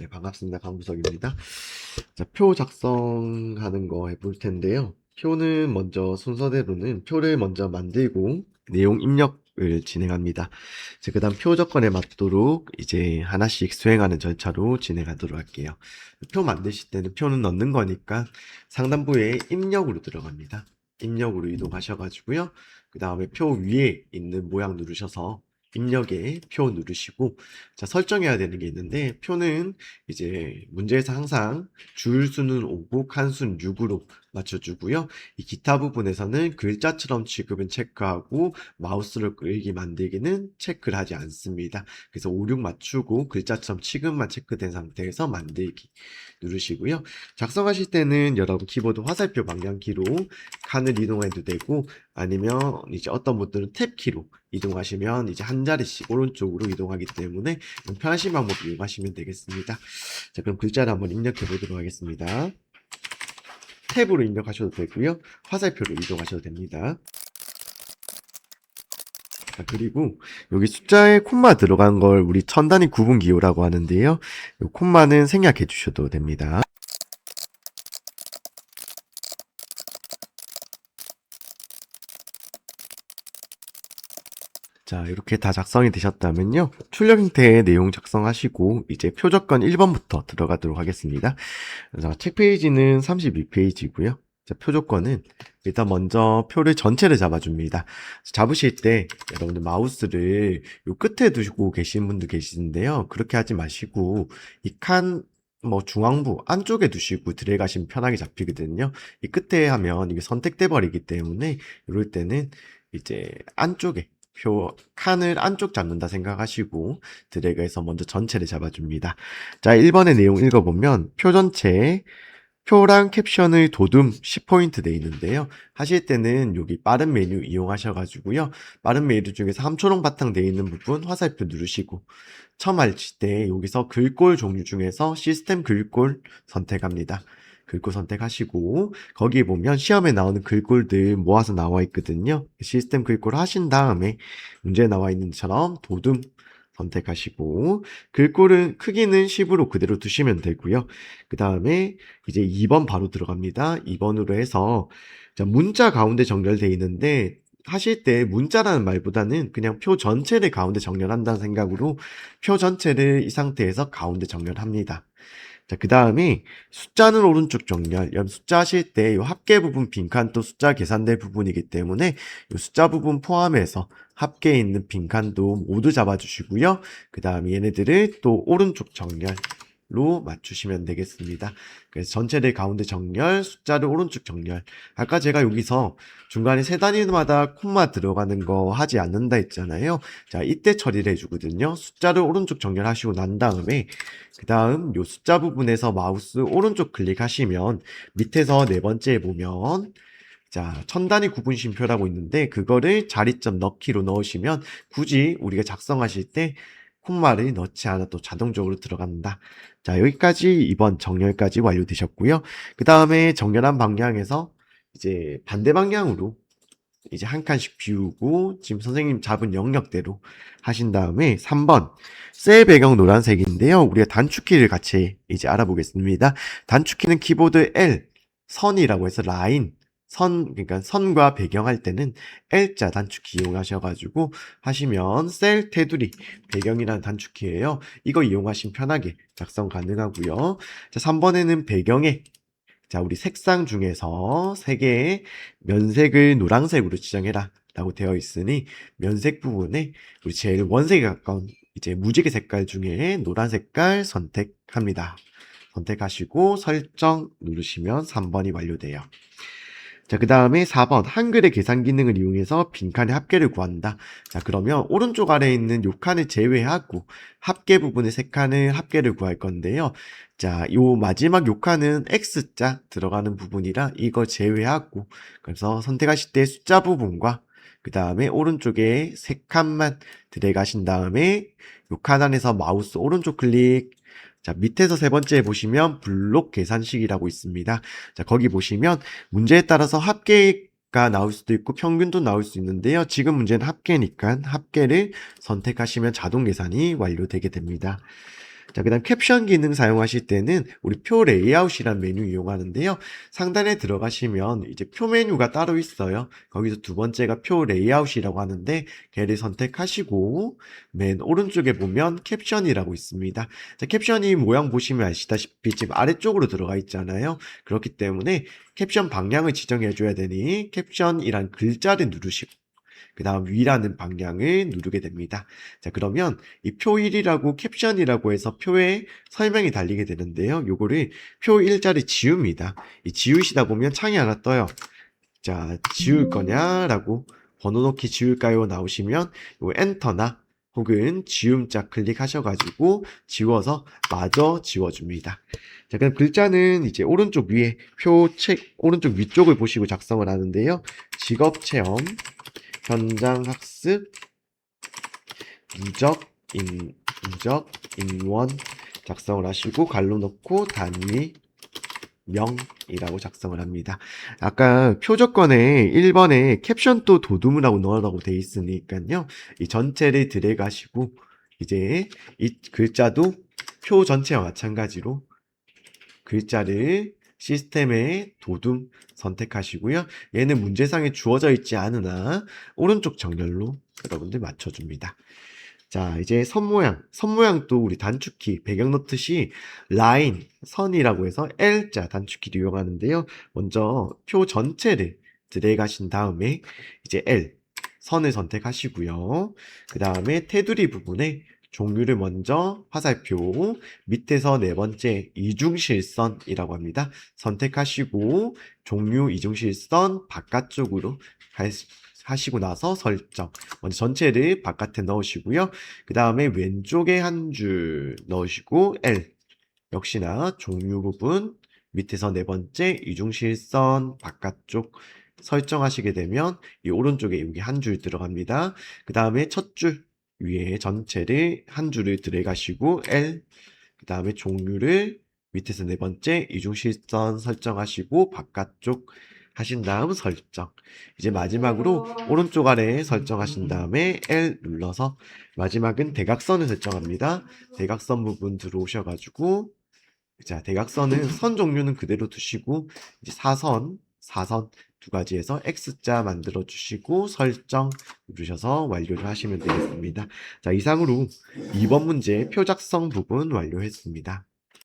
네, 반갑습니다. 강부석입니다. 자, 표 작성하는 거 해볼 텐데요. 표는 먼저 순서대로는 표를 먼저 만들고 내용 입력을 진행합니다. 그 다음 표 조건에 맞도록 이제 하나씩 수행하는 절차로 진행하도록 할게요. 표 만드실 때는 표는 넣는 거니까 상단부에 입력으로 들어갑니다. 입력으로 이동하셔가지고요. 그 다음에 표 위에 있는 모양 누르셔서 입력에 표 누르시고, 자, 설정해야 되는 게 있는데, 표는 이제 문제에서 항상 줄 수는 5고 칸수는 6으로 맞춰주고요. 이 기타 부분에서는 글자처럼 취급은 체크하고 마우스를 끌기 만들기는 체크를 하지 않습니다. 그래서 5, 6 맞추고 글자처럼 취급만 체크된 상태에서 만들기 누르시고요. 작성하실 때는 여러분 키보드 화살표 방향키로 칸을 이동해도 되고, 아니면 이제 어떤 분들은 탭키로 이동하시면 이제 한 자리씩 오른쪽으로 이동하기 때문에 편하신 방법 이용하시면 되겠습니다. 자, 그럼 글자를 한번 입력해 보도록 하겠습니다. 탭으로 입력하셔도 되고요. 화살표로 이동하셔도 됩니다. 자, 그리고 여기 숫자에 콤마 들어간 걸 우리 천 단위 구분 기호라고 하는데요. 이 콤마는 생략해 주셔도 됩니다. 자, 이렇게 다 작성이 되셨다면요. 출력 형태의 내용 작성하시고 이제 표적건 1번부터 들어가도록 하겠습니다. 자, 책 페이지는 32페이지고요. 자, 표조건은 일단 먼저 표를 전체를 잡아줍니다. 잡으실 때 여러분들 마우스를 요 끝에 두시고 계신 분도 계시는데요. 그렇게 하지 마시고 이 칸 중앙부 안쪽에 두시고 드래그 하시면 편하게 잡히거든요. 이 끝에 하면 이게 선택돼 버리기 때문에 이럴 때는 이제 안쪽에 표 칸을 안쪽 잡는다 생각하시고 드래그해서 먼저 전체를 잡아줍니다. 자, 1번의 내용 읽어보면 표 전체에 표랑 캡션의 도둠 10포인트 돼 있는데요. 하실 때는 여기 빠른 메뉴 이용하셔가지고요. 빠른 메뉴 중에서 함초롱 바탕 돼 있는 부분 화살표 누르시고 처음 하실 때 여기서 글꼴 종류 중에서 시스템 글꼴 선택합니다. 글꼴 선택하시고 거기에 보면 시험에 나오는 글꼴들 모아서 나와 있거든요. 시스템 글꼴 하신 다음에 문제에 나와 있는 것처럼 도둠 선택하시고 글꼴은 크기는 10으로 그대로 두시면 되고요. 그 다음에 이제 2번 바로 들어갑니다. 2번으로 해서 자, 문자 가운데 정렬되어 있는데 하실 때 문자라는 말보다는 그냥 표 전체를 가운데 정렬한다는 생각으로 표 전체를 이 상태에서 가운데 정렬합니다. 자, 그 다음에 숫자는 오른쪽 정렬. 여러분 숫자 하실 때 이 합계 부분 빈칸 또 숫자 계산될 부분이기 때문에 이 숫자 부분 포함해서 합계에 있는 빈칸도 모두 잡아주시고요. 그 다음에 얘네들을 또 오른쪽 정렬로 맞추시면 되겠습니다. 그래서 전체를 가운데 정렬, 숫자를 오른쪽 정렬. 아까 제가 여기서 중간에 세 단위마다 콤마 들어가는 거 하지 않는다 했잖아요. 자, 이때 처리를 해주거든요. 숫자를 오른쪽 정렬하시고 난 다음에 그 다음 요 숫자 부분에서 마우스 오른쪽 클릭하시면 밑에서 네 번째에 보면 자, 천단위 구분심표라고 있는데 그거를 자리점 넣기로 넣으시면 굳이 우리가 작성하실 때 콤마를 넣지 않아도 자동적으로 들어간다. 자, 여기까지 이번 정렬까지 완료되셨고요. 그 다음에 정렬한 방향에서 이제 반대 방향으로 이제 한 칸씩 비우고 지금 선생님 잡은 영역대로 하신 다음에 3번 셀 배경 노란색인데요. 우리가 단축키를 같이 이제 알아보겠습니다. 단축키는 키보드 L 선이라고 해서 라인 그러니까 선과 배경 할 때는 L자 단축키 이용하셔가지고 하시면 셀 테두리 배경이라는 단축키예요. 이거 이용하시면 편하게 작성 가능하고요. 자, 3번에는 배경에 자, 우리 색상 중에서 세 개의 면색을 노란색으로 지정해라 라고 되어 있으니 면색 부분에 우리 제일 원색에 가까운 이제 무지개 색깔 중에 노란 색깔 선택합니다. 선택하시고 설정 누르시면 3번이 완료돼요. 자, 그 다음에 4번 한글의 계산 기능을 이용해서 빈칸의 합계를 구한다. 자, 그러면 오른쪽 아래에 있는 요 칸을 제외하고 합계 부분의 세 칸을 합계를 구할 건데요. 자, 요 마지막 요 칸은 X자 들어가는 부분이라 이거 제외하고 그래서 선택하실 때 숫자 부분과 그 다음에 오른쪽에 세 칸만 들어가신 다음에 요 칸 안에서 마우스 오른쪽 클릭 자, 밑에서 세 번째 보시면 블록 계산식이라고 있습니다. 자, 거기 보시면 문제에 따라서 합계가 나올 수도 있고 평균도 나올 수 있는데요. 지금 문제는 합계니까 합계를 선택하시면 자동 계산이 완료되게 됩니다. 자, 그다음 캡션 기능 사용하실 때는 우리 표 레이아웃이란 메뉴 이용하는데요. 상단에 들어가시면 이제 표 메뉴가 따로 있어요. 거기서 두 번째가 표 레이아웃이라고 하는데 걔를 선택하시고 맨 오른쪽에 보면 캡션이라고 있습니다. 자, 캡션이 모양 보시면 아시다시피 지금 아래쪽으로 들어가 있잖아요. 그렇기 때문에 캡션 방향을 지정해 줘야 되니 캡션이란 글자를 누르시고 그 다음 위라는 방향을 누르게 됩니다. 자, 그러면 이 표 1이라고 캡션이라고 해서 표에 설명이 달리게 되는데요. 요거를 표 1자를 지웁니다. 이 지우시다 보면 창이 하나 떠요. 자, 지울 거냐라고 번호 넣기 지울까요? 나오시면 요 엔터나 혹은 지움자 클릭하셔가지고 지워서 마저 지워줍니다. 자, 그럼 글자는 이제 오른쪽 위에 표책 오른쪽 위쪽을 보시고 작성을 하는데요. 직업체험, 현장학습, 누적, 인원 작성을 하시고 갈로 넣고 단위, 명이라고 작성을 합니다. 아까 표적권에 1번에 캡션 또 도둠이라고 넣으라고 돼 있으니까요. 이 전체를 드래그 하시고 이제 이 글자도 표 전체와 마찬가지로 글자를 시스템에 도둠 선택하시고요. 얘는 문제상에 주어져 있지 않으나 오른쪽 정렬로 여러분들 맞춰줍니다. 자, 이제 선 모양도 우리 단축키 배경 넣듯이 라인, 선이라고 해서 L자 단축키를 이용하는데요. 먼저 표 전체를 드래그 하신 다음에 이제 L, 선을 선택하시고요. 그 다음에 테두리 부분에 종류를 먼저 화살표, 밑에서 네 번째 이중실선이라고 합니다. 선택하시고 종류 이중실선 바깥쪽으로 하시고 나서 설정. 먼저 전체를 바깥에 넣으시고요. 그 다음에 왼쪽에 한 줄 넣으시고 L. 역시나 종류 부분 밑에서 네 번째 이중실선 바깥쪽 설정하시게 되면 이 오른쪽에 여기 한 줄 들어갑니다. 그 다음에 첫 줄 위에 전체를 한 줄을 들어가시고 L. 그 다음에 종류를 밑에서 네 번째 이중실선 설정하시고 바깥쪽 하신 다음 설정. 이제 마지막으로 오른쪽 아래에 설정하신 다음에 L 눌러서 마지막은 대각선을 설정합니다. 대각선 부분 들어오셔가지고 자, 대각선은 선 종류는 그대로 두시고 이제 사선 두 가지에서 X자 만들어 주시고 설정 누르셔서 완료를 하시면 되겠습니다. 자, 이상으로 2번 문제 표 작성 부분 완료했습니다.